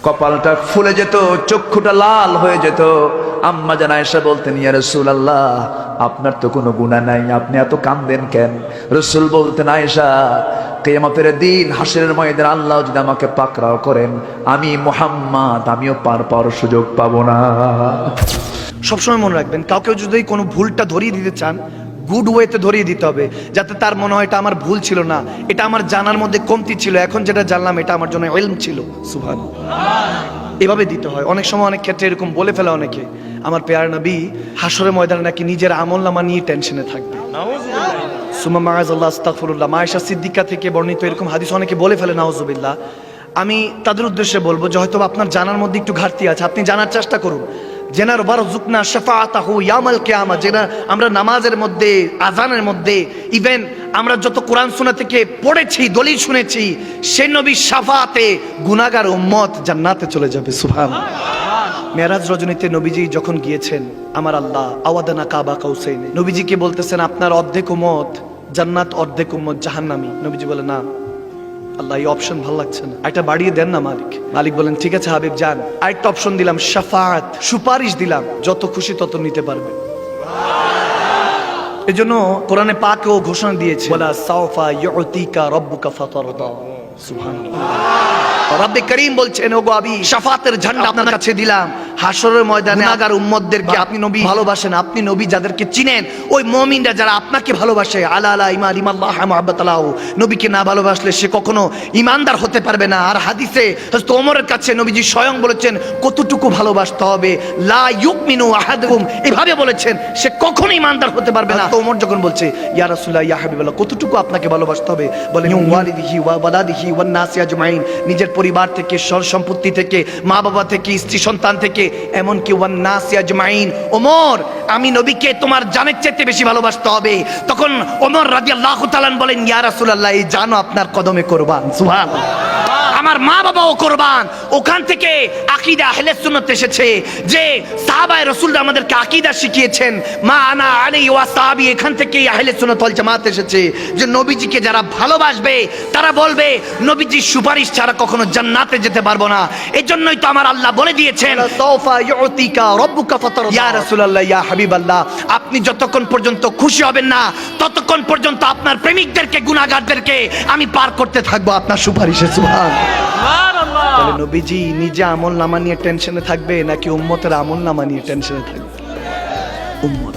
কপালটা ফুলে যেত, চক্ষুটা লাল হয়ে যেত। আম্মা জান আয়েশা বলতেন, ইয়া রাসূলুল্লাহ, আপনার তো কোনো গুনাহ নাই, আপনি এত কাঁদেন কেন? রাসূল বলতেন, আয়েশা, কিয়ামতের দিন হাসরের ময়দানে আল্লাহ যদি আমাকে পাকড়াও করেন, আমি মুহাম্মদ আমিও পার পাওয়ার সুযোগ পাবো না। সবসময় মনে রাখবেন, কাউকে যদি কোনো ভুলটা ধরিয়ে দিতে চান, গুড ওয়েতে ধরিয়ে দিতে হবে, যাতে তার মনে হয় এটা আমার ভুল ছিল না, এটা আমার জানার মধ্যে কমতি ছিল, এখন যেটা জানলাম এটা আমার জন্য ইলম ছিল। সুবহানাল্লাহ, এভাবে দিতে হয়। অনেক সময় অনেক ক্ষেত্রে এরকম বলে ফেলে অনেকে, আমার পেয়ার নবী হাসরের ময়দানে নাকি নিজের আমলনামা নিয়ে টেনশনে থাকবে। সুম্মা মাআযাল্লাহ আস্তাগফিরুল্লাহ। মা আয়েশা সিদ্দিকা থেকে বর্ণিত এরকম হাদিস অনেকে বলে ফেলে, নাউযুবিল্লাহ। আমি তাদের উদ্দেশ্যে বলবো যে হয়তো আপনার জানার মধ্যে একটু ঘাটতি আছে, আপনি জানার চেষ্টা করুন। জেনার ওয়ারযুকনা শাফাআতাহু ইয়াউমাল কিয়ামা, যেটা আমরা নামাজের মধ্যে, আযানের মধ্যে, ইভেন আমরা যত কোরআন সুন্নাহ থেকে পড়েছি, দলিল শুনেছি, সেই নবীর শাফাআতে গুনাহগার উম্মত জান্নাতে চলে যাবে। সুবহানাল্লাহ। মেরাজ রজনীতে নবীজি যখন গিয়েছেন, আমার আল্লাহ আওয়াদানা কাবা কাউসাইনে, নবীজিকে বলতেছেন আপনার অর্ধেক উম্মত জান্নাত, অর্ধেক উম্মত জাহান্নামী। নবীজি বলে, না আল্লাহ, এই অপশন ভালো লাগছে না, একটা বাড়িয়ে দেন না মালিক। মালিক বলেন, ঠিক আছে হাবিব যান, আরেকটা অপশন দিলাম, শাফাআত, সুপারিশ দিলাম, যত খুশি তত নিতে পারবে। এজন্য কোরআনে পাকেও ঘোষণা দিয়েছে, ওয়ালা সাওফা ইউতিকা রাব্বুকা ফাতারদা। সুবহানাল্লাহ। রব্বে করিম বলছেন, ওগো আমি শাফাতের ঝান্ডা আপনার কাছে দিলাম, হাসরের ময়দানে গুনাহগার উম্মতদেরকে আপনি নবী ভালোবাসেন, আপনি নবী যাদেরকে চিনেন, ওই মুমিনরা যারা আপনাকে ভালোবাসে, আলা আলা ইমান ইমাল্লাহ মুহাব্বাতালাহু, নবীকে না ভালোবাসলে সে কখনো ঈমানদার হতে পারবে না। আর হাদিসে হযরত ওমরের কাছে নবীজি স্বয়ং বলেছেন কতটুকু ভালোবাসতে হবে, লা ইউমিনু আহাদুকুম, এভাবে বলেছেন, সে কখনো ঈমানদার হতে পারবে না। তো ওমর যখন বলছে, ইয়া রাসূলুল্লাহ ইয়া হাবিবাল্লাহ, কতটুকু আপনাকে ভালোবাসতে হবে? বলেন, ওয়ালিদিহি ওয়া ওয়ালাদিহি ওয়ান নাসি আজমাইন, নিজের পরিবার থেকে, সর সম্পত্তি থেকে, মা বাবা থেকে, স্ত্রী সন্তান থেকে, এমনকি ওয়ান নাসি আজমাইন। ওমর, আমি নবীকে তোমার জানের চাইতে বেশি ভালোবাসতে হবে। তখন ওমর রাদিয়াল্লাহু তাআলা বলেন, ইয়া রাসূলুল্লাহ, এই জানো আপনার কদমে কুরবান। সুবহানাল্লাহ। আমার মা বাবাও কুরবান। ওখান থেকে আকীদা আহলে সুন্নাত এসেছে, যে সাহাবায়ে রাসূলরা আমাদেরকে আকীদা শিখিয়েছেন, মা আনা আলাইহি ওয়া সাহাবী, এখান থেকে আহলে সুন্নাত ওয়াল জামাত এসেছে, যে নবীজিকে যারা ভালোবাসবে তারা বলবে নবীজির সুপারিশ ছাড়া কখনো জান্নাতে যেতে পারবো না। এজন্যই তো আমার আল্লাহ বলে দিয়েছেন, সাওফা ইউতিকা রাব্বুকা ফাতারদা। ইয়া রাসূলুল্লাহ ইয়া হাবিবাল্লাহ, আপনি যতক্ষণ পর্যন্ত খুশি হবেন না, ততক্ষণ পর্যন্ত আপনার প্রেমিকদেরকে, গুনাহগারদেরকে আমি পার করতে থাকবো আপনার সুপারিশে। সুবহানাল্লাহ। তাহলে নবীজি নিজে আমল নামা নিয়ে টেনশনে থাকবে নাকি উম্মতের আমল নামা নিয়ে টেনশনে থাকবে? উম্মত।